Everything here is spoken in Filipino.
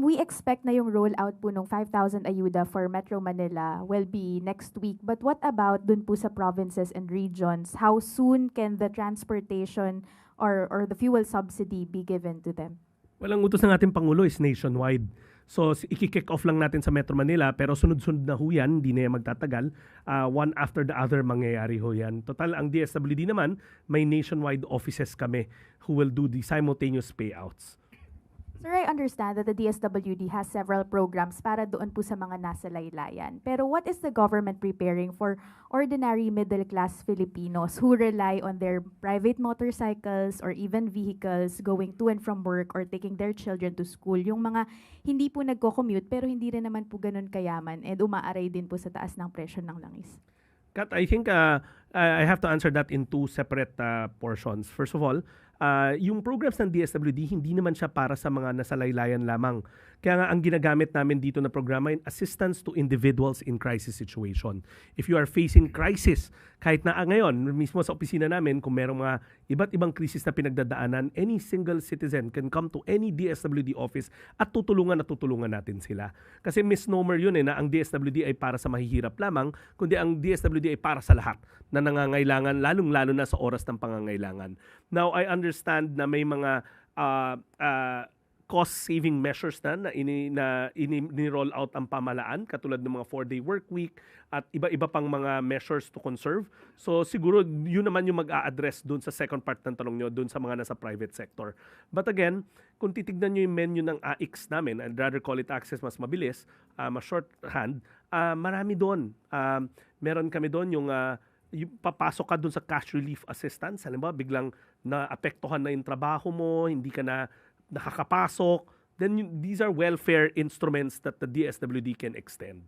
We expect na yung rollout po ng 5,000 ayuda for Metro Manila will be next week. But what about dun po sa provinces and regions? How soon can the transportation or the fuel subsidy be given to them? Walang utos ng ating Pangulo is nationwide. So, iki-kick off lang natin sa Metro Manila, pero sunod-sunod na ho yan, hindi na yan magtatagal. One after the other mangyayari ho yan. Total, ang DSWD naman, may nationwide offices kami who will do the simultaneous payouts. Sir, I understand that the DSWD has several programs para doon po sa mga nasa laylayan. Pero what is the government preparing for ordinary middle-class Filipinos who rely on their private motorcycles or even vehicles going to and from work or taking their children to school? Yung mga hindi po nagko-commute pero hindi rin naman po ganun kayaman and umaaray din po sa taas ng presyo ng langis. Kat, I think I have to answer that in two separate portions. First of all, yung programs ng DSWD, hindi naman siya para sa mga nasalaylayan lamang. Kaya nga ang ginagamit namin dito na programa ay assistance to individuals in crisis situation. If you are facing crisis, kahit na ngayon, mismo sa opisina namin, kung merong mga iba't ibang krisis na pinagdadaanan, any single citizen can come to any DSWD office at tutulungan natin sila. Kasi misnomer yun na ang DSWD ay para sa mahihirap lamang, kundi ang DSWD ay para sa lahat na nangangailangan, lalong-lalo na sa oras ng pangangailangan. Now, I understand na may mga cost-saving measures na ini-roll out ang pamahalaan, katulad ng mga 4-day work week at iba-iba pang mga measures to conserve. So siguro yun naman yung mag-a-address doon sa second part ng tanong nyo, doon sa mga nasa private sector. But again, kung titignan nyo yung menu ng AX namin, I'd rather call it Access Mas Mabilis, mas shorthand, marami doon. Meron kami doon yung papasok ka doon sa cash relief assistance. Halimbawa, biglang naapektuhan na yung trabaho mo, hindi ka na nakakapasok, then these are welfare instruments that the DSWD can extend.